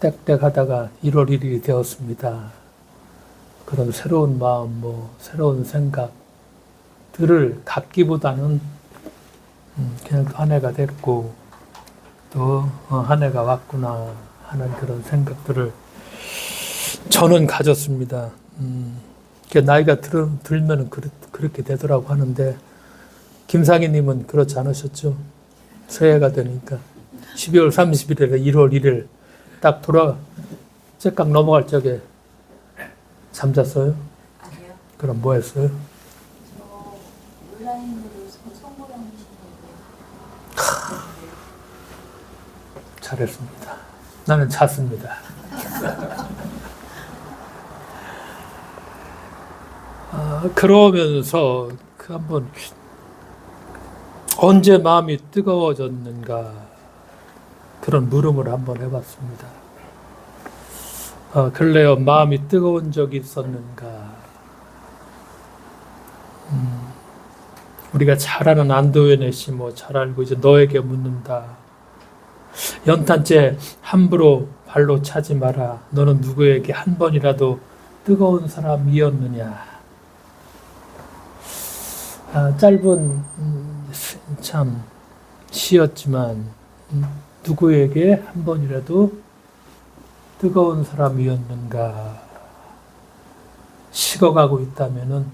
땡땡하다가 1월 1일이 되었습니다. 그런 새로운 마음, 새로운 생각들을 갖기보다는 그냥 또 한 해가 됐고 또 한 해가 왔구나 하는 그런 생각들을 저는 가졌습니다. 나이가 들면 그렇게 되더라고 하는데 김상희님은 그렇지 않으셨죠? 새해가 되니까 12월 30일에 1월 1일 딱 째깍 넘어갈 적에 잠잤어요? 아니요. 그럼 뭐 했어요? 저 온라인으로 선고령 하시는데. 잘했습니다. 나는 잤습니다. 그러면서 한번 언제 마음이 뜨거워졌는가 그런 물음을 한번 해봤습니다. 근래요 마음이 뜨거운 적이 있었는가? 우리가 잘 아는 안도현의 시 잘 알고 이제 너에게 묻는다. 연탄재 함부로 발로 차지 마라. 너는 누구에게 한 번이라도 뜨거운 사람이었느냐? 짧은 참 시였지만 누구에게 한 번이라도 뜨거운 사람이었는가? 식어가고 있다면은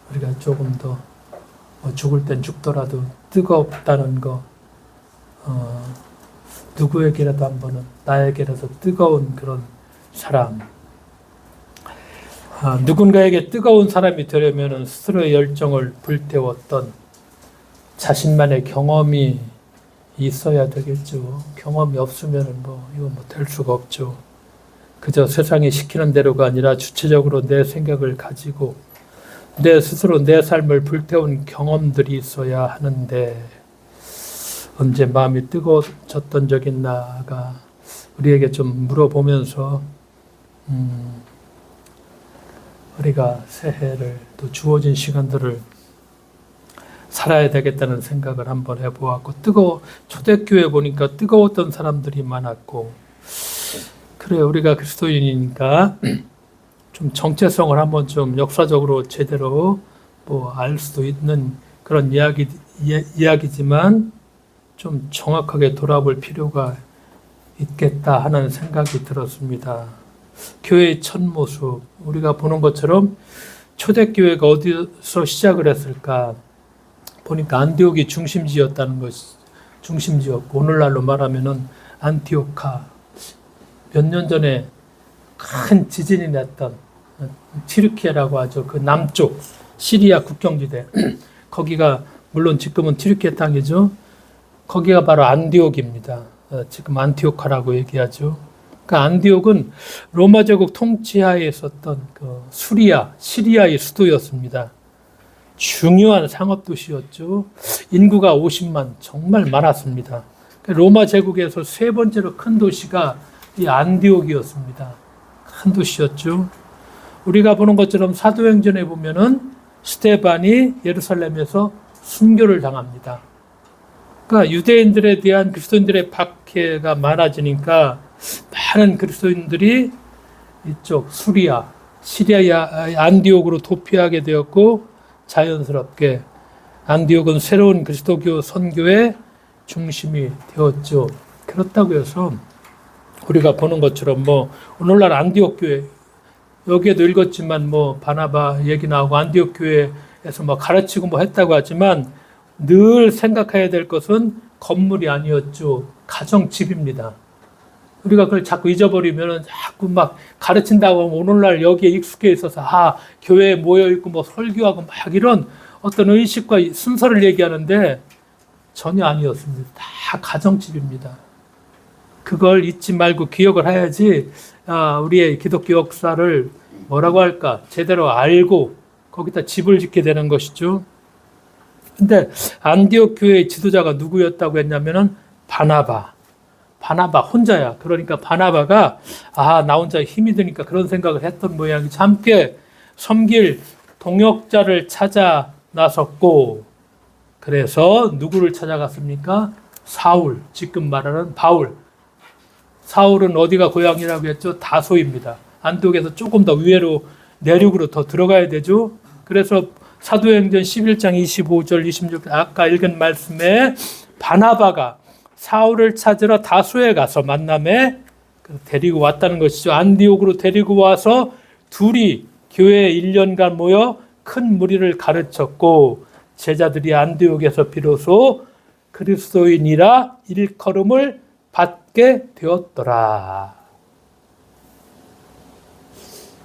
우리가 조금 더 죽을 땐 죽더라도 뜨겁다는 거 누구에게라도 한 번은 나에게라도 뜨거운 그런 사람 누군가에게 뜨거운 사람이 되려면 스스로의 열정을 불태웠던 자신만의 경험이 있어야 되겠죠. 경험이 없으면 이거 될 수가 없죠. 그저 세상이 시키는 대로가 아니라 주체적으로 내 생각을 가지고 내 스스로 내 삶을 불태운 경험들이 있어야 하는데 언제 마음이 뜨거워졌던 적 있나가 우리에게 좀 물어보면서 우리가 새해를 또 주어진 시간들을 살아야 되겠다는 생각을 한번 해보았고 초대교회 보니까 뜨거웠던 사람들이 많았고 그래 우리가 그리스도인이니까 좀 정체성을 한번 좀 역사적으로 제대로 알 수도 있는 그런 이야기지만 좀 정확하게 돌아볼 필요가 있겠다 하는 생각이 들었습니다. 교회의 첫 모습 우리가 보는 것처럼 초대교회가 어디서 시작을 했을까 보니까 안디옥이 중심지였다는 것이 중심지였고 오늘날로 말하면은 안티오카 몇 년 전에 큰 지진이 났던 튀르키예라고 하죠. 그 남쪽 시리아 국경지대 거기가 물론 지금은 튀르키예 땅이죠. 거기가 바로 안디옥입니다. 지금 안티오카라고 얘기하죠. 그러니까 안디옥은 로마 제국 통치하에 있었던 시리아의 수도였습니다. 중요한 상업 도시였죠. 인구가 50만 정말 많았습니다. 로마 제국에서 세 번째로 큰 도시가 이 안디옥이었습니다. 큰 도시였죠. 우리가 보는 것처럼 사도행전에 보면은 스데반이 예루살렘에서 순교를 당합니다. 그러니까 유대인들에 대한 그리스도인들의 박해가 많아지니까 많은 그리스도인들이 이쪽 시리아의 안디옥으로 도피하게 되었고 자연스럽게 안디옥은 새로운 그리스도교 선교의 중심이 되었죠. 그렇다고 해서 우리가 보는 것처럼 오늘날 안디옥 교회 여기에도 읽었지만 바나바 얘기 나오고 안디옥 교회에서 가르치고 했다고 하지만 늘 생각해야 될 것은 건물이 아니었죠. 가정집입니다. 우리가 그걸 자꾸 잊어버리면 자꾸 가르친다고 하면 오늘날 여기에 익숙해 있어서 교회에 모여있고 설교하고 이런 어떤 의식과 순서를 얘기하는데 전혀 아니었습니다. 다 가정집입니다. 그걸 잊지 말고 기억을 해야지 우리의 기독교 역사를 뭐라고 할까 제대로 알고 거기다 집을 짓게 되는 것이죠. 근데 안디옥 교회의 지도자가 누구였다고 했냐면은 바나바 혼자야. 그러니까 바나바가 나 혼자 힘이 드니까 그런 생각을 했던 모양이지. 함께 섬길 동역자를 찾아 나섰고 그래서 누구를 찾아갔습니까? 사울, 지금 말하는 바울. 사울은 어디가 고향이라고 했죠? 다소입니다. 안디옥에서 조금 더 위로 내륙으로 더 들어가야 되죠. 그래서 사도행전 11장 25절 26절 아까 읽은 말씀에 바나바가 사울을 찾으러 다소에 가서 만남에 데리고 왔다는 것이죠. 안디옥으로 데리고 와서 둘이 교회에 1년간 모여 큰 무리를 가르쳤고 제자들이 안디옥에서 비로소 그리스도인이라 일컬음을 받게 되었더라.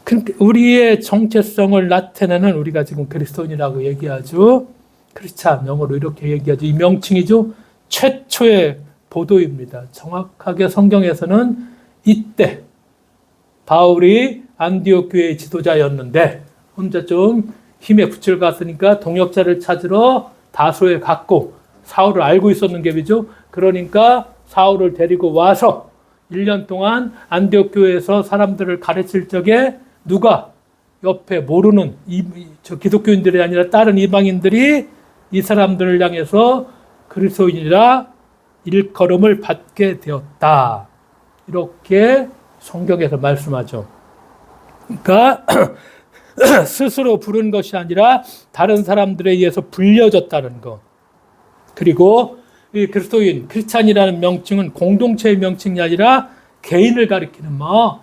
그러니까 우리의 정체성을 나타내는 우리가 지금 그리스도인이라고 얘기하죠. 크리스찬 영어로 이렇게 얘기하죠. 이 명칭이죠. 최초의 보도입니다. 정확하게 성경에서는 이때 바울이 안디옥 교회의 지도자였는데 혼자 좀 힘에 부칠 갔으니까 동역자를 찾으러 다소에 갔고 사울을 알고 있었는 게죠. 그러니까 사울을 데리고 와서 1년 동안 안디옥 교회에서 사람들을 가르칠 적에 누가 옆에 모르는 저 기독교인들이 아니라 다른 이방인들이 이 사람들을 향해서 그리스도인이라 일컬음을 받게 되었다. 이렇게 성경에서 말씀하죠. 그러니까 스스로 부른 것이 아니라 다른 사람들에 의해서 불려졌다는 것. 그리고 이 그리스도인, 크리스찬이라는 명칭은 공동체의 명칭이 아니라 개인을 가리키는 말.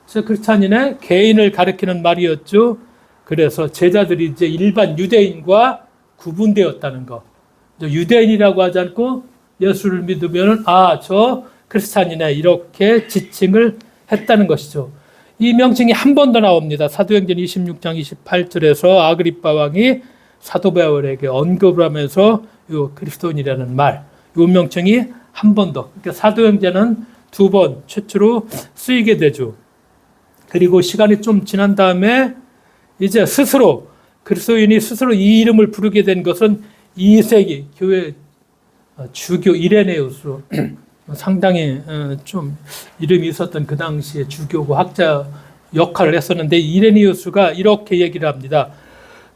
그래서 크리스찬인의 개인을 가리키는 말이었죠. 그래서 제자들이 이제 일반 유대인과 구분되었다는 것. 유대인이라고 하지 않고 예수를 믿으면 저 크리스찬이네 이렇게 지칭을 했다는 것이죠. 이 명칭이 한 번 더 나옵니다. 사도행전 26장 28절에서 아그리빠 왕이 사도 바울에게 언급을 하면서 이 그리스도인이라는 말, 이 명칭이 한 번 더. 그러니까 사도행전은 두 번 최초로 쓰이게 되죠. 그리고 시간이 좀 지난 다음에 이제 스스로 그리스도인이 스스로 이 이름을 부르게 된 것은 2세기 교회 주교 이레네우스 상당히 좀 이름이 있었던 그 당시에 주교고 학자 역할을 했었는데 이레니우스가 이렇게 얘기를 합니다.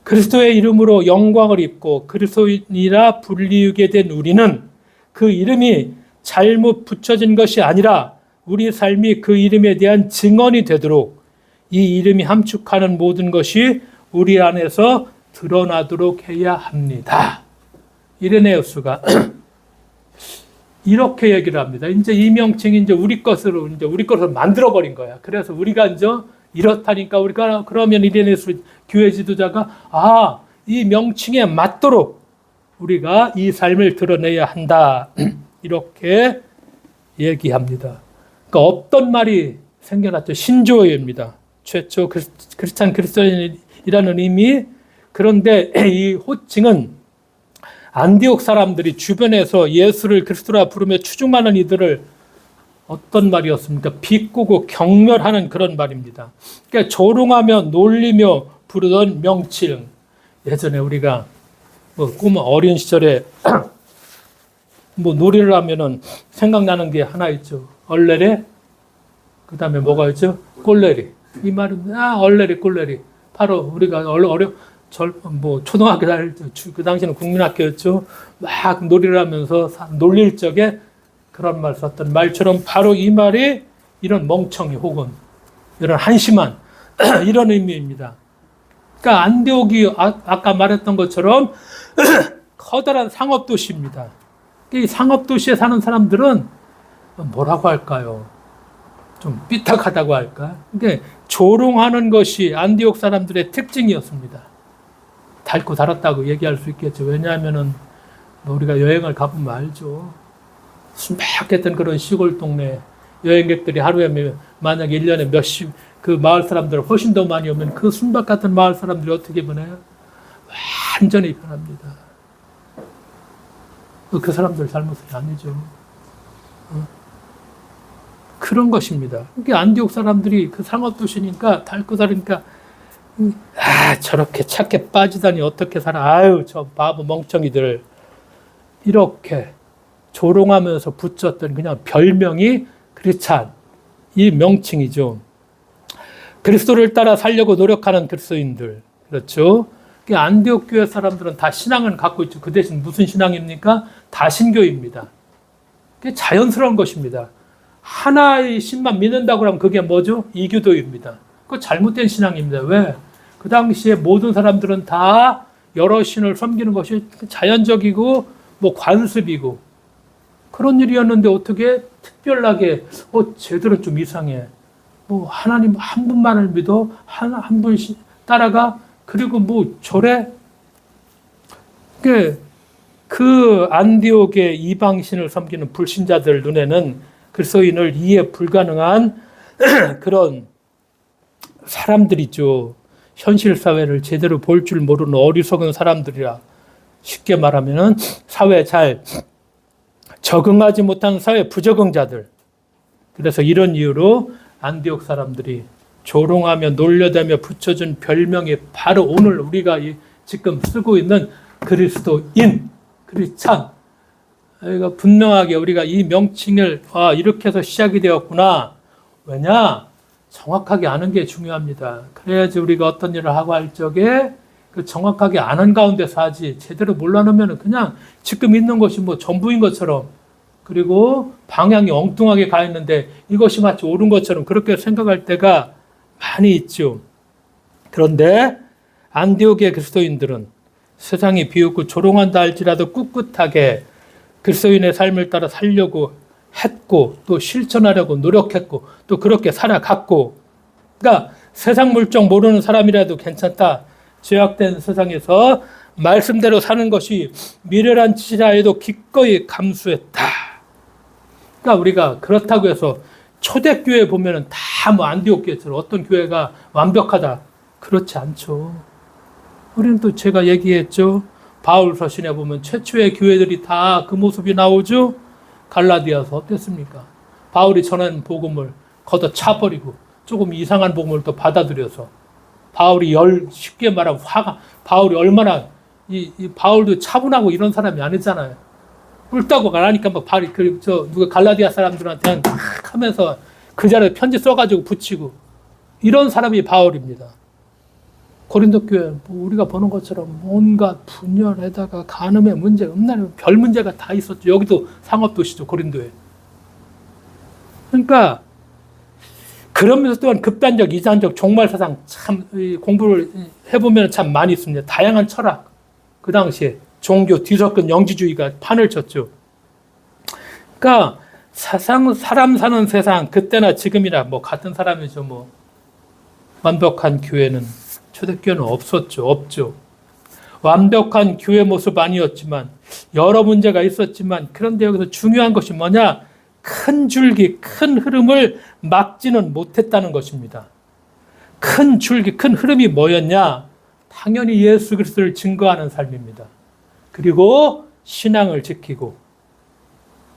그리스도의 이름으로 영광을 입고 그리스도인이라 불리우게 된 우리는 그 이름이 잘못 붙여진 것이 아니라 우리 삶이 그 이름에 대한 증언이 되도록 이 이름이 함축하는 모든 것이 우리 안에서 드러나도록 해야 합니다. 이레네우스가 이렇게 얘기를 합니다. 이제 이 명칭이 이제 우리 것으로 만들어 버린 거야. 그래서 우리가 이제 이렇다니까 우리가 그러면 이레네우스 교회 지도자가 이 명칭에 맞도록 우리가 이 삶을 드러내야 한다. 이렇게 얘기합니다. 그러니까 없던 말이 생겨났죠. 신조어입니다. 최초 크리스찬 그리스도인이라는 의미. 그런데 이 호칭은 안디옥 사람들이 주변에서 예수를 그리스도라 부르며 추중하는 이들을 어떤 말이었습니까? 비꼬고 경멸하는 그런 말입니다. 그러니까 조롱하며 놀리며 부르던 명칭. 예전에 우리가 꿈 어린 시절에 놀이를 하면은 생각나는 게 하나 있죠. 얼레레, 그 다음에 뭐가 있죠? 꼴레리. 이 말은 얼레리 꼴레리. 바로 우리가 초등학교 다닐 때, 그 당시에는 국민학교였죠. 막 놀이를 하면서 놀릴 적에 그런 말 썼던 말처럼 바로 이 말이 이런 멍청이 혹은 이런 한심한 이런 의미입니다. 그러니까 안디옥이 아까 말했던 것처럼 커다란 상업도시입니다. 이 상업도시에 사는 사람들은 뭐라고 할까요? 좀 삐딱하다고 할까? 그러니까 조롱하는 것이 안디옥 사람들의 특징이었습니다. 닳고 닳았다고 얘기할 수 있겠죠. 왜냐하면은 우리가 여행을 가보면 알죠. 순박했던 그런 시골 동네 여행객들이 하루에 만약에 1년에 그 마을 사람들 훨씬 더 많이 오면 그 순박 같은 마을 사람들이 어떻게 보나요? 완전히 변합니다. 그 사람들 잘못이 아니죠. 그런 것입니다. 그러니까 안디옥 사람들이 그 상업도시니까 닳고 닳으니까 저렇게 착해 빠지다니 어떻게 살아. 저 바보 멍청이들. 이렇게 조롱하면서 붙였던 그냥 별명이 크리스찬. 이 명칭이죠. 그리스도를 따라 살려고 노력하는 그리스도인들. 그렇죠. 안디옥 교회 사람들은 다 신앙을 갖고 있죠. 그 대신 무슨 신앙입니까? 다신교입니다. 그게 자연스러운 것입니다. 하나의 신만 믿는다고 하면 그게 뭐죠? 이교도입니다. 그거 잘못된 신앙입니다. 왜? 그 당시에 모든 사람들은 다 여러 신을 섬기는 것이 자연적이고 뭐 관습이고 그런 일이었는데 어떻게 특별하게 쟤들은 좀 이상해. 뭐 하나님 한 분만을 믿어 한 분씩 따라가 그리고 뭐 저래 그 안디옥의 이방신을 섬기는 불신자들 눈에는 그리스도인을 이해 불가능한 그런 사람들이죠. 현실 사회를 제대로 볼 줄 모르는 어리석은 사람들이라 쉽게 말하면은 사회에 잘 적응하지 못하는 사회 부적응자들. 그래서 이런 이유로 안디옥 사람들이 조롱하며 놀려대며 붙여준 별명이 바로 오늘 우리가 지금 쓰고 있는 그리스도인, 크리스찬. 그러니까 분명하게 우리가 이 명칭을 이렇게 해서 시작이 되었구나. 왜냐? 정확하게 아는 게 중요합니다. 그래야지 우리가 어떤 일을 하고 할 적에 그 정확하게 아는 가운데서 하지 제대로 몰라놓으면 그냥 지금 있는 것이 뭐 전부인 것처럼 그리고 방향이 엉뚱하게 가 있는데 이것이 마치 옳은 것처럼 그렇게 생각할 때가 많이 있죠. 그런데 안디옥의 그리스도인들은 세상이 비웃고 조롱한다 할지라도 꿋꿋하게 그리스도인의 삶을 따라 살려고 했고 또 실천하려고 노력했고 또 그렇게 살아갔고 그러니까 세상 물정 모르는 사람이라도 괜찮다. 죄악된 세상에서 말씀대로 사는 것이 미련한 짓이라 해도 기꺼이 감수했다. 그러니까 우리가 그렇다고 해서 초대교회 보면은 다 뭐 안디옥 교회처럼 어떤 교회가 완벽하다. 그렇지 않죠. 우리는 또 제가 얘기했죠. 바울 서신에 보면 최초의 교회들이 다 그 모습이 나오죠. 갈라디아서 어땠습니까? 바울이 전한 복음을 걷어차버리고 조금 이상한 복음을 또 받아들여서 바울이 쉽게 말하면 바울이 얼마나 바울도 차분하고 이런 사람이 아니잖아요. 옳다고 말하니까 막 바울이 누가 갈라디아 사람들한테 막 하면서 그 자리에 편지 써가지고 붙이고 이런 사람이 바울입니다. 고린도 교회 우리가 보는 것처럼 온갖 분열에다가 간음의 문제, 음란의 별 문제가 다 있었죠. 여기도 상업도시죠. 고린도에. 그러니까 그러면서 또한 극단적, 이단적 종말사상 참 공부를 해보면 참 많이 있습니다. 다양한 철학. 그 당시에 종교 뒤섞은 영지주의가 판을 쳤죠. 그러니까 사람 사는 세상 그때나 지금이나 뭐 같은 사람이죠. 뭐 완벽한 교회는 초대교회는 없죠. 완벽한 교회 모습 아니었지만 여러 문제가 있었지만 그런데 여기서 중요한 것이 뭐냐? 큰 줄기, 큰 흐름을 막지는 못했다는 것입니다. 큰 줄기, 큰 흐름이 뭐였냐? 당연히 예수 그리스도를 증거하는 삶입니다. 그리고 신앙을 지키고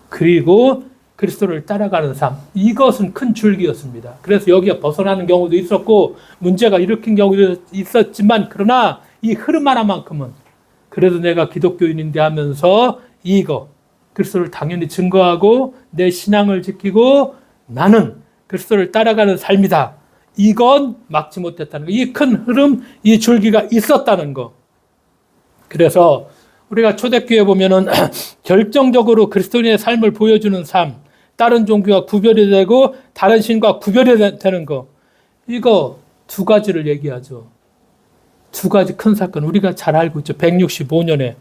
그리고 그리스도를 따라가는 삶. 이것은 큰 줄기였습니다. 그래서 여기에 벗어나는 경우도 있었고 문제가 일으킨 경우도 있었지만 그러나 이 흐름 하나만큼은 그래도 내가 기독교인인데 하면서 그리스도를 당연히 증거하고 내 신앙을 지키고 나는 그리스도를 따라가는 삶이다. 이건 막지 못했다는 거. 이 큰 흐름, 이 줄기가 있었다는 거. 그래서 우리가 초대교회 보면은 결정적으로 그리스도인의 삶을 보여주는 삶, 다른 종교와 구별이 되고 다른 신과 구별이 되는 거. 이거 두 가지를 얘기하죠. 두 가지 큰 사건 우리가 잘 알고 있죠. 165년에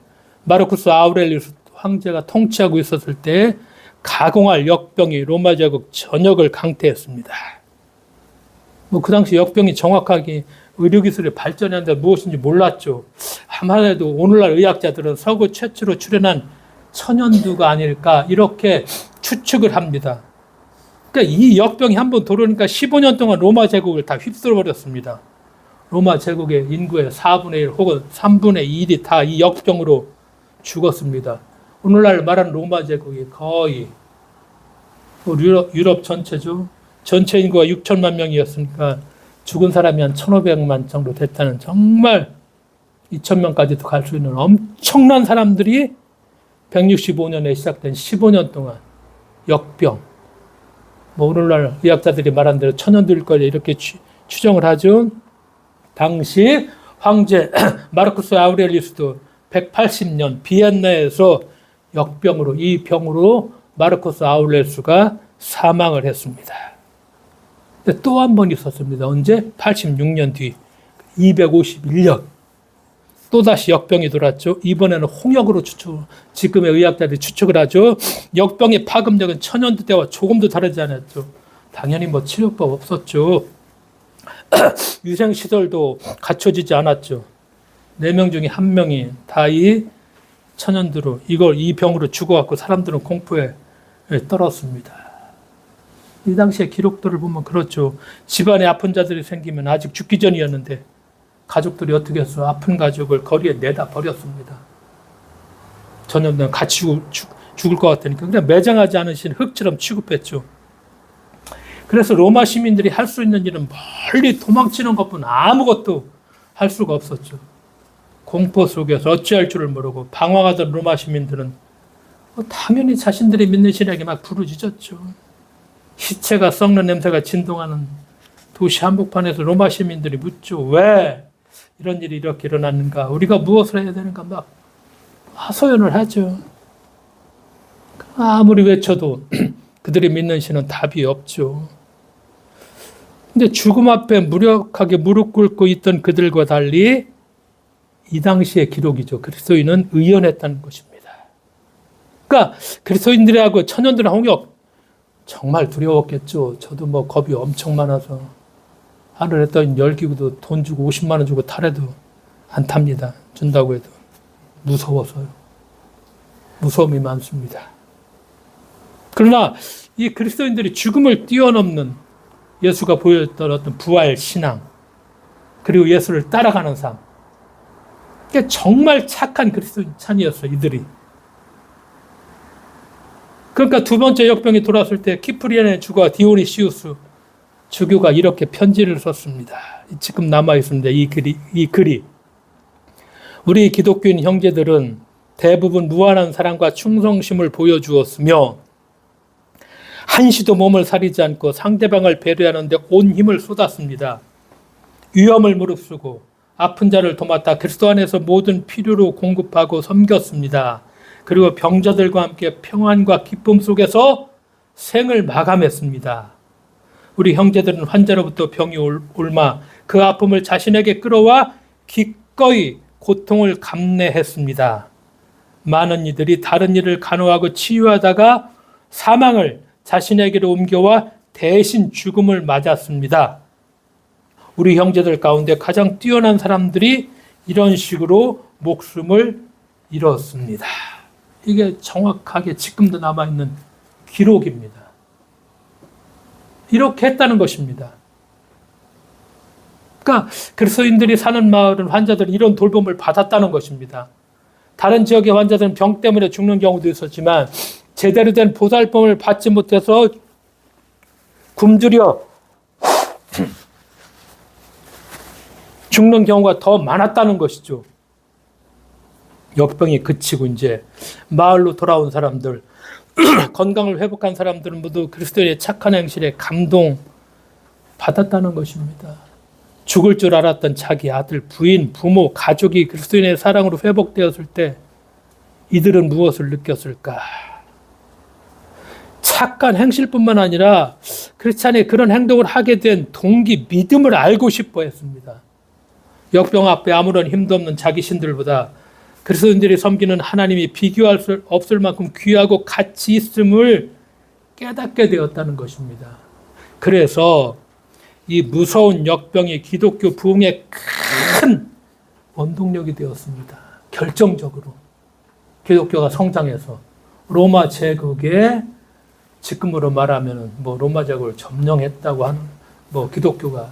마르쿠스 아우렐리우스 황제가 통치하고 있었을 때 가공할 역병이 로마 제국 전역을 강태했습니다. 뭐 그 당시 역병이 정확하게 의료기술이 발전했는데 무엇인지 몰랐죠. 아마도 오늘날 의학자들은 서구 최초로 출현한 천연두가 아닐까 이렇게 추측을 합니다. 그러니까 이 역병이 한번 들어오니까 15년 동안 로마 제국을 다 휩쓸어버렸습니다. 로마 제국의 인구의 4분의 1 혹은 3분의 1이 다 이 역병으로 죽었습니다. 오늘날 말하는 로마 제국이 거의 유럽 전체죠. 전체 인구가 6천만 명이었으니까 죽은 사람이 한 1,500만 정도 됐다는 정말 2,000명까지도 갈 수 있는 엄청난 사람들이 165년에 시작된 15년 동안 역병. 뭐 오늘날 의학자들이 말한 대로 천연두일 거다 이렇게 추정을 하죠. 당시 황제 마르쿠스 아우렐리우스도 180년 비엔나에서 역병으로 이 병으로 마르쿠스 아우렐리우스가 사망을 했습니다. 또 한 번 있었습니다. 언제? 86년 뒤 251년 또다시 역병이 돌았죠. 이번에는 홍역으로 지금의 의학자들이 추측을 하죠. 역병의 파급력은 천연두 때와 조금도 다르지 않았죠. 당연히 뭐 치료법 없었죠. 위생시설도 갖춰지지 않았죠. 4명 중에 1명이 다 이 천연두로 이 병으로 죽어갖고 사람들은 공포에 떨었습니다. 이 당시의 기록들을 보면 그렇죠. 집안에 아픈 자들이 생기면 아직 죽기 전이었는데 가족들이 어떻게 했어? 아픈 가족을 거리에 내다 버렸습니다. 전염된 같이 죽을 것 같으니까 그냥 매장하지 않으신 흙처럼 취급했죠. 그래서 로마 시민들이 할 수 있는 일은 멀리 도망치는 것뿐 아무것도 할 수가 없었죠. 공포 속에서 어찌할 줄을 모르고 방황하던 로마 시민들은 당연히 자신들이 믿는 신에게 막 부르짖었죠. 시체가 썩는 냄새가 진동하는 도시 한복판에서 로마 시민들이 묻죠. 왜 이런 일이 이렇게 일어났는가? 우리가 무엇을 해야 되는가? 막 하소연을 하죠. 아무리 외쳐도 그들이 믿는 신은 답이 없죠. 근데 죽음 앞에 무력하게 무릎 꿇고 있던 그들과 달리 이 당시의 기록이죠. 그리스도인은 의연했다는 것입니다. 그러니까 그리스도인들하고 천연들의 홍역 정말 두려웠겠죠. 저도 뭐 겁이 엄청 많아서 하늘 했던 열기구도 돈 주고 50만 원 주고 타래도 안 탑니다. 준다고 해도 무서워서요. 무서움이 많습니다. 그러나 이 그리스도인들이 죽음을 뛰어넘는 예수가 보였던 어떤 부활 신앙 그리고 예수를 따라가는 삶 이게 정말 착한 그리스도인 찬이었어요. 이들이. 그러니까 두 번째 역병이 돌아왔을 때 키프리안의 주가 디오니시우스 주교가 이렇게 편지를 썼습니다. 지금 남아있습니다. 이 글이. 우리 기독교인 형제들은 대부분 무한한 사랑과 충성심을 보여주었으며 한시도 몸을 사리지 않고 상대방을 배려하는 데 온 힘을 쏟았습니다. 위험을 무릅쓰고 아픈 자를 도맡아 그리스도 안에서 모든 필요로 공급하고 섬겼습니다. 그리고 병자들과 함께 평안과 기쁨 속에서 생을 마감했습니다. 우리 형제들은 환자로부터 병이 옮아 그 아픔을 자신에게 끌어와 기꺼이 고통을 감내했습니다. 많은 이들이 다른 이를 간호하고 치유하다가 사망을 자신에게로 옮겨와 대신 죽음을 맞았습니다. 우리 형제들 가운데 가장 뛰어난 사람들이 이런 식으로 목숨을 잃었습니다. 이게 정확하게 지금도 남아있는 기록입니다. 이렇게 했다는 것입니다. 그러니까 그리스도인들이 사는 마을은 환자들은 이런 돌봄을 받았다는 것입니다. 다른 지역의 환자들은 병 때문에 죽는 경우도 있었지만 제대로 된 보살핌을 받지 못해서 굶주려 죽는 경우가 더 많았다는 것이죠. 역병이 그치고 이제 마을로 돌아온 사람들, 건강을 회복한 사람들은 모두 그리스도의 착한 행실에 감동 받았다는 것입니다. 죽을 줄 알았던 자기 아들, 부인, 부모, 가족이 그리스도인의 사랑으로 회복되었을 때 이들은 무엇을 느꼈을까? 착한 행실뿐만 아니라 크리스찬이 그런 행동을 하게 된 동기, 믿음을 알고 싶어 했습니다. 역병 앞에 아무런 힘도 없는 자기 신들보다 그리스도인들이 섬기는 하나님이 비교할 수 없을 만큼 귀하고 가치 있음을 깨닫게 되었다는 것입니다. 그래서 이 무서운 역병이 기독교 부흥의 큰 원동력이 되었습니다. 결정적으로 기독교가 성장해서 로마 제국의 지금으로 말하면 뭐 로마 제국을 점령했다고 하는 뭐 기독교가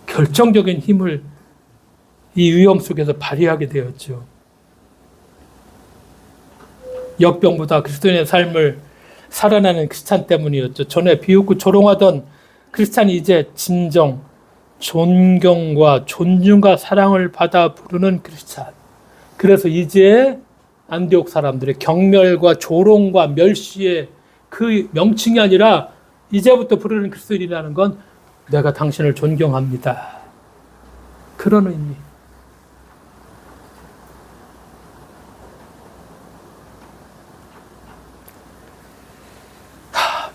결정적인 힘을 이 위험 속에서 발휘하게 되었죠. 역병보다 그리스도인의 삶을 살아나는 크리스찬 때문이었죠. 전에 비웃고 조롱하던 크리스찬이 이제 진정 존경과 존중과 사랑을 받아 부르는 크리스찬. 그래서 이제 안디옥 사람들의 경멸과 조롱과 멸시의 그 명칭이 아니라 이제부터 부르는 그리스도인이라는 건 내가 당신을 존경합니다. 그런 의미.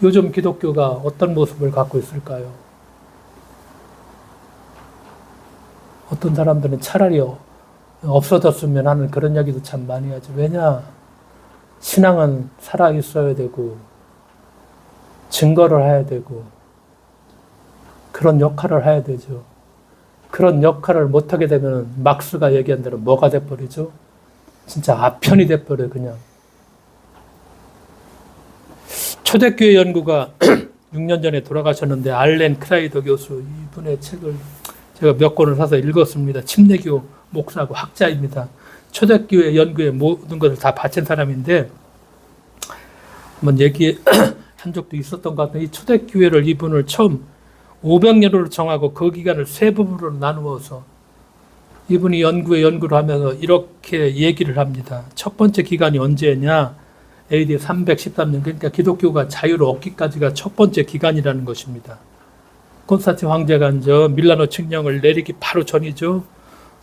요즘 기독교가 어떤 모습을 갖고 있을까요? 어떤 사람들은 차라리 없어졌으면 하는 그런 얘기도 참 많이 하죠. 왜냐? 신앙은 살아 있어야 되고 증거를 해야 되고 그런 역할을 해야 되죠. 그런 역할을 못하게 되면 막스가 얘기한 대로 뭐가 돼버리죠? 진짜 아편이 돼버려요. 그냥. 초대교회 연구가 6년 전에 돌아가셨는데 알렌 크라이더 교수 이분의 책을 제가 몇 권을 사서 읽었습니다. 침례교 목사고 학자입니다. 초대교회 연구에 모든 것을 다 바친 사람인데 한번 얘기한 적도 있었던 것 같은데 이 초대교회를 이분을 처음 500년으로 정하고 그 기간을 세 부분으로 나누어서 이분이 연구를 하면서 이렇게 얘기를 합니다. 첫 번째 기간이 언제냐? AD 313년, 그러니까 기독교가 자유를 얻기까지가 첫 번째 기간이라는 것입니다. 콘스탄틴 황제가 이제 밀라노 칙령을 내리기 바로 전이죠.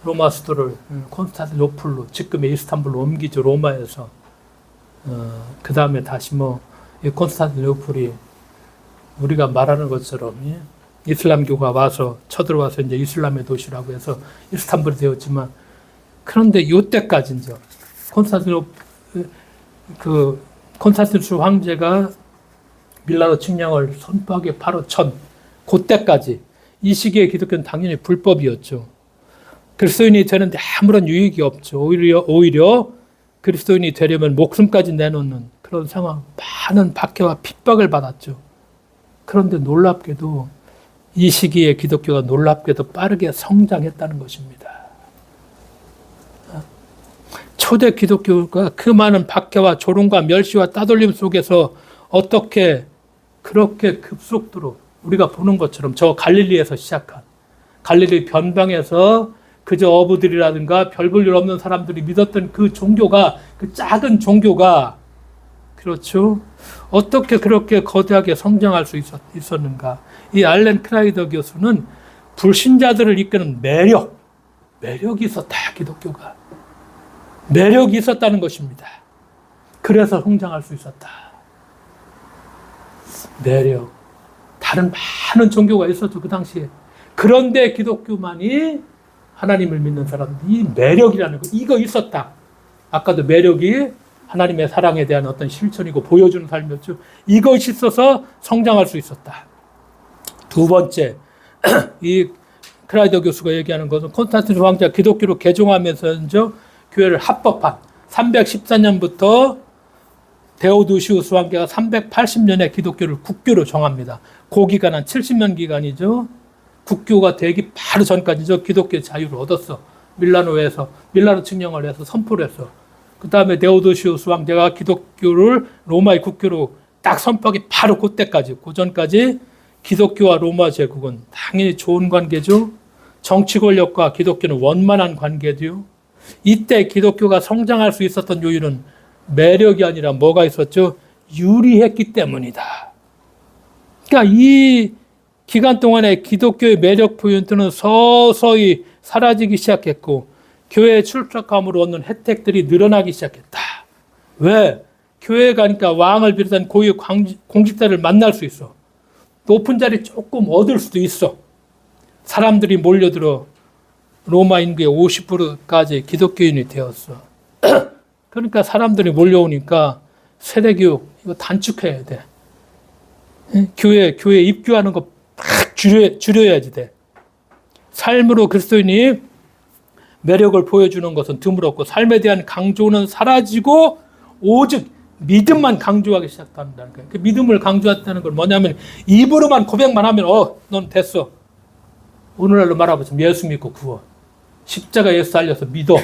로마 수도를 콘스탄티노플로 지금의 이스탄불로 옮기죠. 로마에서. 그 다음에 다시 이 콘스탄티노플이 우리가 말하는 것처럼 이슬람교가 와서 쳐들어와서 이제 이슬람의 도시라고 해서 이스탄불이 되었지만 그런데 이때까지 이제 콘스탄티누스 황제가 밀라노 칙령을 선포하기 바로 전 그때까지 이 시기에 기독교는 당연히 불법이었죠. 그리스도인이 되는데 아무런 유익이 없죠. 오히려 그리스도인이 되려면 목숨까지 내놓는 그런 상황, 많은 박해와 핍박을 받았죠. 그런데 놀랍게도 이 시기에 기독교가 놀랍게도 빠르게 성장했다는 것입니다. 초대 기독교가 그 많은 박해와 조롱과 멸시와 따돌림 속에서 어떻게 그렇게 급속도로 우리가 보는 것처럼 저 갈릴리에서 시작한 갈릴리 변방에서 그저 어부들이라든가 별 볼 일 없는 사람들이 믿었던 그 종교가 그 작은 종교가 그렇죠. 어떻게 그렇게 거대하게 성장할 수 있었는가. 이 알렌 크라이더 교수는 불신자들을 이끄는 매력이 있었다. 기독교가. 매력이 있었다는 것입니다. 그래서 성장할 수 있었다. 매력. 다른 많은 종교가 있었죠. 그 당시에. 그런데 기독교만이 하나님을 믿는 사람들이 이 매력이라는 거. 이거 있었다. 아까도 매력이 하나님의 사랑에 대한 어떤 실천이고 보여주는 삶이었죠. 이것이 있어서 성장할 수 있었다. 두 번째, 이 크라이더 교수가 얘기하는 것은 콘스탄티누스 황제가 기독교로 개종하면서 교회를 합법한 314년부터 데오도시우스 황제가 380년에 기독교를 국교로 정합니다. 그 기간은 70년 기간이죠. 국교가 되기 바로 전까지죠. 기독교의 자유를 얻었어. 밀라노 칙령을 해서 선포를 했어. 그 다음에 데오도시우스 황제가 기독교를 로마의 국교로 딱 선포하기 바로 그때까지, 그 전까지 기독교와 로마 제국은 당연히 좋은 관계죠. 정치 권력과 기독교는 원만한 관계죠. 이때 기독교가 성장할 수 있었던 요인은 매력이 아니라 뭐가 있었죠? 유리했기 때문이다. 그러니까 이 기간 동안에 기독교의 매력 포인트는 서서히 사라지기 시작했고 교회에 출석함으로 얻는 혜택들이 늘어나기 시작했다. 왜? 교회에 가니까 왕을 비롯한 고위 공직자를 만날 수 있어. 높은 자리 조금 얻을 수도 있어. 사람들이 몰려들어 로마 인구의 50%까지 기독교인이 되었어. 그러니까 사람들이 몰려오니까 세대교육 이거 단축해야 돼. 교회 입교하는 거 팍 줄여야지 돼. 삶으로 그리스도인이 매력을 보여주는 것은 드물었고 삶에 대한 강조는 사라지고 오직 믿음만 강조하기 시작한다는 거예요. 그 믿음을 강조했다는 건 뭐냐면 입으로만 고백만 하면 넌 됐어. 오늘날로 말하자면 예수 믿고 구원. 십자가 예수 살려서 믿어.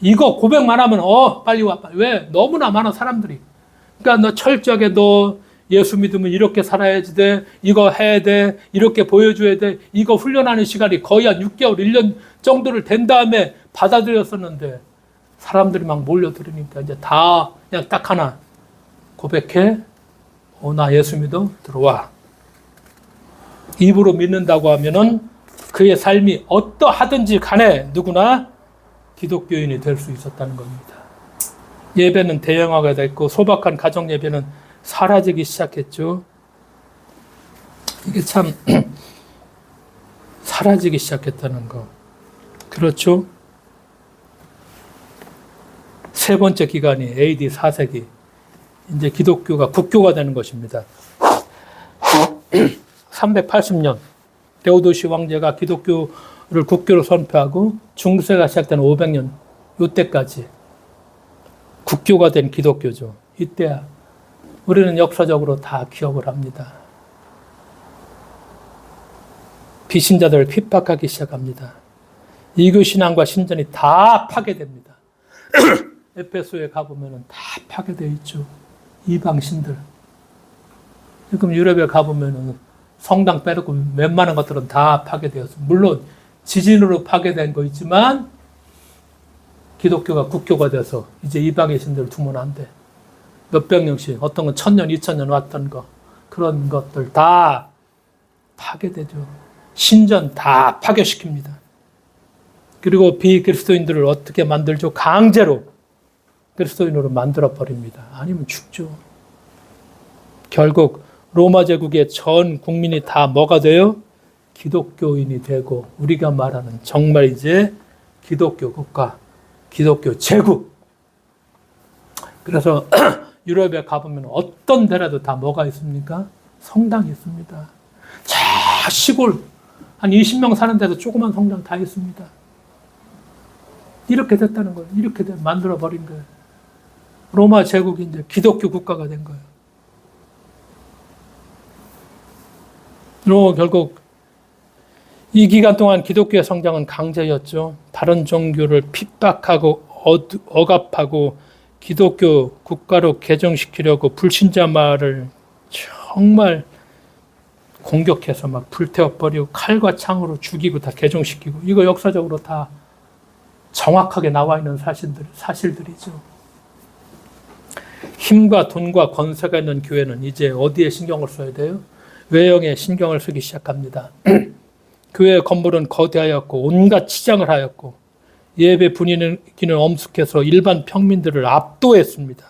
이거 고백만 하면 빨리 와. 왜? 너무나 많은 사람들이. 그러니까 너 철저하게 너 예수 믿으면 이렇게 살아야지 돼. 이거 해야 돼. 이렇게 보여줘야 돼. 이거 훈련하는 시간이 거의 한 6개월, 1년 정도를 된 다음에 받아들였었는데 사람들이 막 몰려들으니까 이제 다 그냥 딱 하나 고백해. 나 예수 믿어. 들어와. 입으로 믿는다고 하면은 그의 삶이 어떠하든지 간에 누구나 기독교인이 될 수 있었다는 겁니다. 예배는 대형화가 됐고 소박한 가정 예배는 사라지기 시작했죠. 이게 참 사라지기 시작했다는 거. 그렇죠? 세 번째 기간이 AD 4세기. 이제 기독교가 국교가 되는 것입니다. 380년 데오도시 왕제가 기독교를 국교로 선포하고 중세가 시작된 500년 이때까지 국교가 된 기독교죠. 이때야 우리는 역사적으로 다 기억을 합니다. 비신자들을 핍박하기 시작합니다. 이교 신앙과 신전이 다 파괴됩니다. 에베소에 가보면 다 파괴되어 있죠. 이방신들. 지금 유럽에 가보면 성당 빼놓고 웬만한 것들은 다 파괴되었습니다. 물론 지진으로 파괴된 거 있지만 기독교가 국교가 돼서 이제 이방의 신들을 두면 안 돼. 몇백 년씩, 어떤 건 1000년, 2000년 왔던 거, 그런 것들 다 파괴되죠. 신전 다 파괴시킵니다. 그리고 비그리스도인들을 어떻게 만들죠? 강제로 그리스도인으로 만들어버립니다. 아니면 죽죠. 결국 로마 제국의 전 국민이 다 뭐가 돼요? 기독교인이 되고 우리가 말하는 정말 이제 기독교 국가, 기독교 제국. 그래서 유럽에 가보면 어떤 데라도 다 뭐가 있습니까? 성당이 있습니다. 자, 시골 한 20명 사는 데도 조그만 성당 다 있습니다. 이렇게 됐다는 거예요. 이렇게 만들어버린 거예요. 로마 제국이 이제 기독교 국가가 된 거예요. 결국 이 기간 동안 기독교의 성장은 강제였죠. 다른 종교를 핍박하고 억압하고 기독교 국가로 개정시키려고 불신자마를 정말 공격해서 막 불태워버리고 칼과 창으로 죽이고 다 개종시키고, 이거 역사적으로 다 정확하게 나와 있는 사실들이죠. 힘과 돈과 권세가 있는 교회는 이제 어디에 신경을 써야 돼요? 외형에 신경을 쓰기 시작합니다. 교회의 건물은 거대하였고 온갖 치장을 하였고 예배 분위기는 엄숙해서 일반 평민들을 압도했습니다.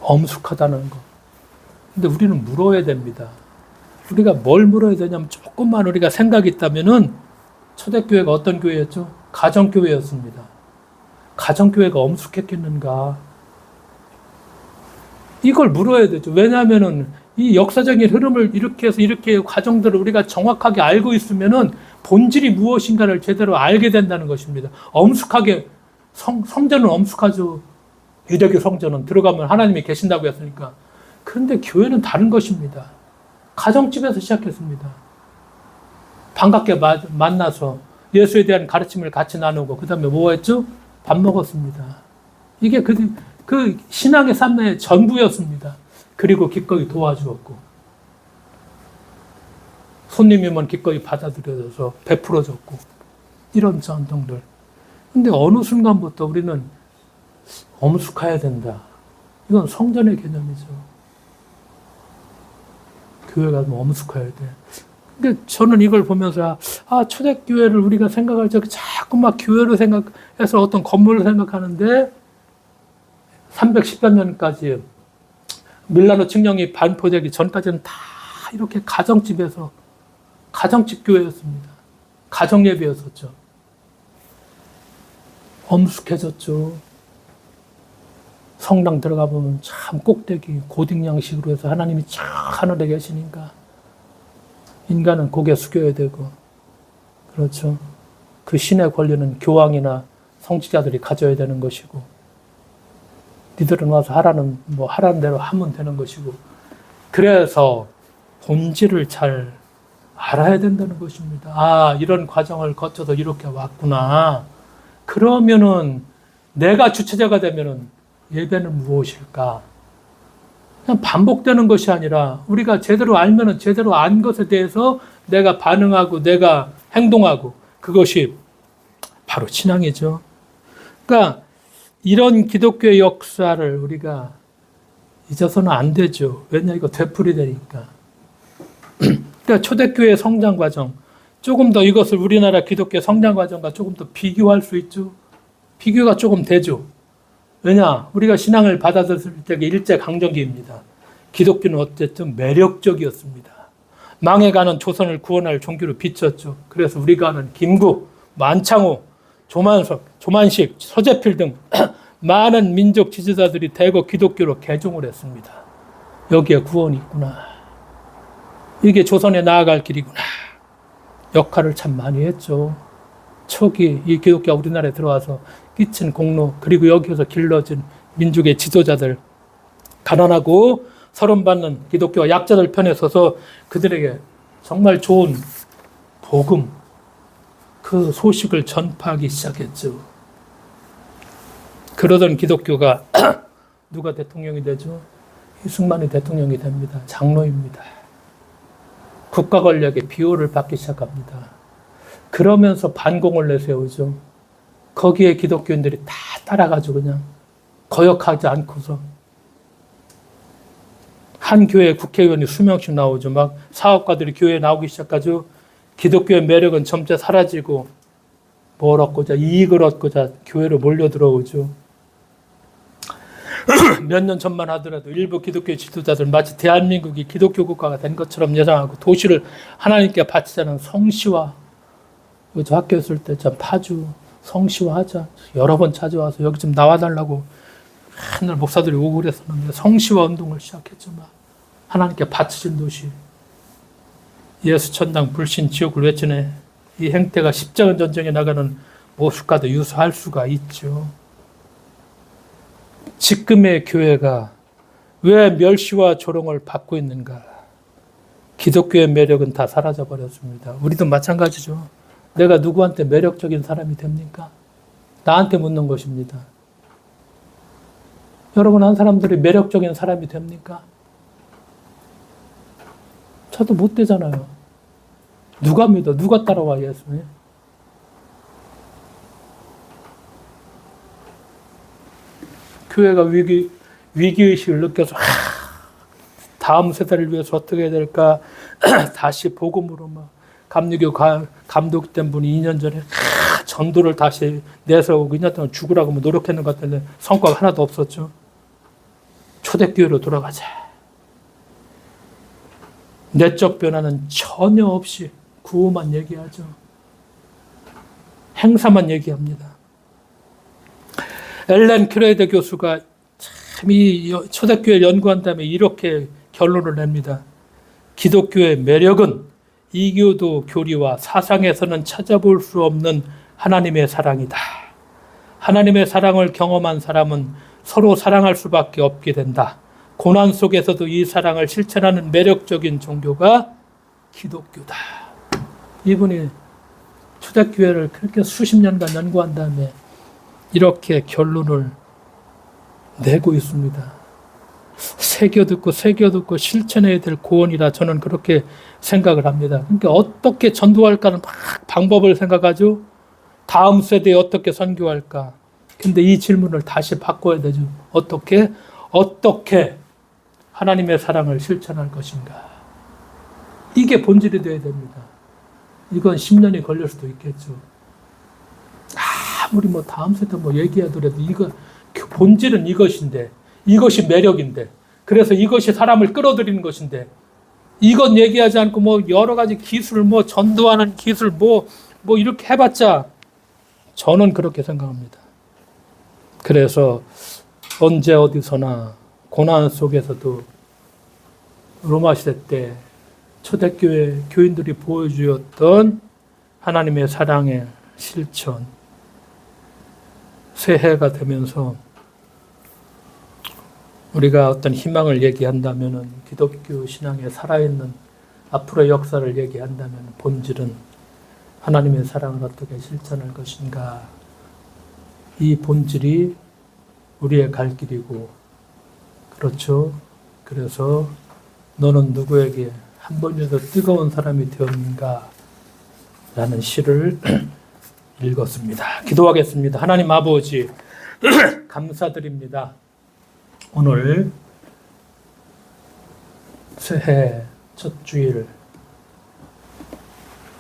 엄숙하다는 거. 근데 우리는 물어야 됩니다. 우리가 뭘 물어야 되냐면, 조금만 우리가 생각이 있다면은 초대교회가 어떤 교회였죠? 가정교회였습니다. 가정교회가 엄숙했겠는가? 이걸 물어야 되죠. 왜냐하면은 이 역사적인 흐름을 이렇게 해서 이렇게 과정들을 우리가 정확하게 알고 있으면은 본질이 무엇인가를 제대로 알게 된다는 것입니다. 엄숙하게, 성전은 엄숙하죠. 유대교 성전은 들어가면 하나님이 계신다고 했으니까. 그런데 교회는 다른 것입니다. 가정집에서 시작했습니다. 반갑게 만나서 예수에 대한 가르침을 같이 나누고, 그 다음에 뭐 했죠? 밥 먹었습니다. 이게 그 신앙의 삶의 전부였습니다. 그리고 기꺼이 도와주었고, 손님이면 기꺼이 받아들여줘서 베풀어줬고, 이런 전통들. 근데 어느 순간부터 우리는 엄숙해야 된다. 이건 성전의 개념이죠. 교회가 좀 엄숙해야 돼. 근데 저는 이걸 보면서, 초대교회를 우리가 생각할 때 자꾸 막 교회로 생각해서 어떤 건물을 생각하는데, 310여 년까지 밀라노 칙령이 반포되기 전까지는 다 이렇게 가정집에서, 가정집 교회였습니다. 가정 예배였었죠. 엄숙해졌죠. 성당 들어가 보면 참 꼭대기 고딩 양식으로 해서 하나님이 참 하늘에 계시니까 인간은 고개 숙여야 되고, 그렇죠. 그 신의 권리는 교황이나 성직자들이 가져야 되는 것이고, 니들은 와서 하라는 대로 하면 되는 것이고, 그래서 본질을 잘 알아야 된다는 것입니다. 이런 과정을 거쳐서 이렇게 왔구나. 그러면은 내가 주체자가 되면은 예배는 무엇일까? 그냥 반복되는 것이 아니라 우리가 제대로 알면은 제대로 안 것에 대해서 내가 반응하고 내가 행동하고, 그것이 바로 신앙이죠. 그러니까 이런 기독교의 역사를 우리가 잊어서는 안 되죠. 왜냐, 이거 되풀이되니까. 그러니까 초대교회의 성장 과정, 조금 더 이것을 우리나라 기독교의 성장 과정과 조금 더 비교할 수 있죠. 비교가 조금 되죠. 왜냐, 우리가 신앙을 받아들였을 때가 일제강점기입니다. 기독교는 어쨌든 매력적이었습니다. 망해가는 조선을 구원할 종교로 비쳤죠. 그래서 우리가 아는 김구, 만창호, 조만석, 조만식, 서재필 등 많은 민족 지도자들이 대거 기독교로 개종을 했습니다. 여기에 구원이 있구나. 이게 조선에 나아갈 길이구나. 역할을 참 많이 했죠. 초기 이 기독교가 우리나라에 들어와서 끼친 공로, 그리고 여기에서 길러진 민족의 지도자들, 가난하고 서론받는 기독교와 약자들 편에 서서 그들에게 정말 좋은 복음, 그 소식을 전파하기 시작했죠. 그러던 기독교가 누가 대통령이 되죠? 이승만이 대통령이 됩니다. 장로입니다. 국가 권력의 비호를 받기 시작합니다. 그러면서 반공을 내세우죠. 거기에 기독교인들이 다 따라가지고 그냥 거역하지 않고서 한 교회 국회의원이 수명씩 나오죠. 막 사업가들이 교회에 나오기 시작하죠. 기독교의 매력은 점차 사라지고 뭘 얻고자, 이익을 얻고자 교회로 몰려 들어오죠. 몇 년 전만 하더라도 일부 기독교 지도자들 마치 대한민국이 기독교 국가가 된 것처럼 예상하고 도시를 하나님께 바치자는 성시화, 저 학교 있을 때 참 파주 성시화하자 여러 번 찾아와서 여기 좀 나와달라고 맨날 목사들이 오고 그랬었는데 성시화 운동을 시작했죠. 막 하나님께 바치신 도시, 예수 천당 불신 지옥을 외치네. 이 행태가 십자군 전쟁에 나가는 모습과도 유사할 수가 있죠. 지금의 교회가 왜 멸시와 조롱을 받고 있는가? 기독교의 매력은 다 사라져 버렸습니다. 우리도 마찬가지죠. 내가 누구한테 매력적인 사람이 됩니까? 나한테 묻는 것입니다. 여러분, 한 사람들이 매력적인 사람이 됩니까? 저도 못 되잖아요. 누가 믿어? 누가 따라와, 예수님? 교회가 위기의식을 느껴서 다음 세대를 위해서 어떻게 해야 될까? 다시 복음으로 막 감리교 감독된 분이 2년 전에 전도를 다시 내세우고 2년 동안 죽으라고 노력했는 것 같은데 성과가 하나도 없었죠. 초대교회로 돌아가자. 내적 변화는 전혀 없이 구호만 얘기하죠. 행사만 얘기합니다. 엘렌 큐레이더 교수가 참 이 초대교회를 연구한 다음에 이렇게 결론을 냅니다. 기독교의 매력은 이교도 교리와 사상에서는 찾아볼 수 없는 하나님의 사랑이다. 하나님의 사랑을 경험한 사람은 서로 사랑할 수밖에 없게 된다. 고난 속에서도 이 사랑을 실천하는 매력적인 종교가 기독교다. 이분이 초대교회를 그렇게 수십 년간 연구한 다음에 이렇게 결론을 내고 있습니다. 새겨듣고 실천해야 될 고언이라 저는 그렇게 생각을 합니다. 그러니까 어떻게 전도할까는 막 방법을 생각하죠. 다음 세대에 어떻게 선교할까. 근데 이 질문을 다시 바꿔야 되죠. 어떻게 하나님의 사랑을 실천할 것인가. 이게 본질이 되어야 됩니다. 이건 10년이 걸릴 수도 있겠죠. 아무리 다음 세대 얘기하더라도 이거 본질은 이것인데, 이것이 매력인데, 그래서 이것이 사람을 끌어들이는 것인데, 이건 얘기하지 않고 여러 가지 기술, 전도하는 기술, 이렇게 해봤자 저는 그렇게 생각합니다. 그래서 언제 어디서나 고난 속에서도 로마 시대 때 초대교회 교인들이 보여주었던 하나님의 사랑의 실천, 새해가 되면서 우리가 어떤 희망을 얘기한다면 기독교 신앙에 살아있는 앞으로의 역사를 얘기한다면 본질은 하나님의 사랑을 어떻게 실천할 것인가. 이 본질이 우리의 갈 길이고, 그렇죠. 그래서 너는 누구에게 한 번이라도 뜨거운 사람이 되었는가 라는 시를 읽었습니다. 기도하겠습니다. 하나님 아버지, 감사드립니다. 오늘 새해 첫 주일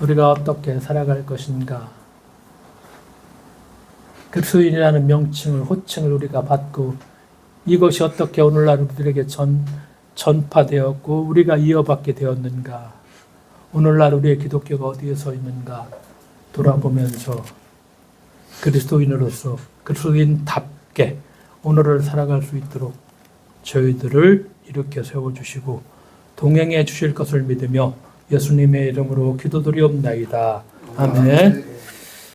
우리가 어떻게 살아갈 것인가, 그리스도인이라는 명칭을, 호칭을 우리가 받고 이것이 어떻게 오늘날 우리들에게 전파되었고 우리가 이어받게 되었는가. 오늘날 우리의 기독교가 어디에 서 있는가 돌아보면서 그리스도인으로서 그리스도인답게 오늘을 살아갈 수 있도록 저희들을 일으켜 세워주시고 동행해 주실 것을 믿으며 예수님의 이름으로 기도드리옵나이다. 아멘.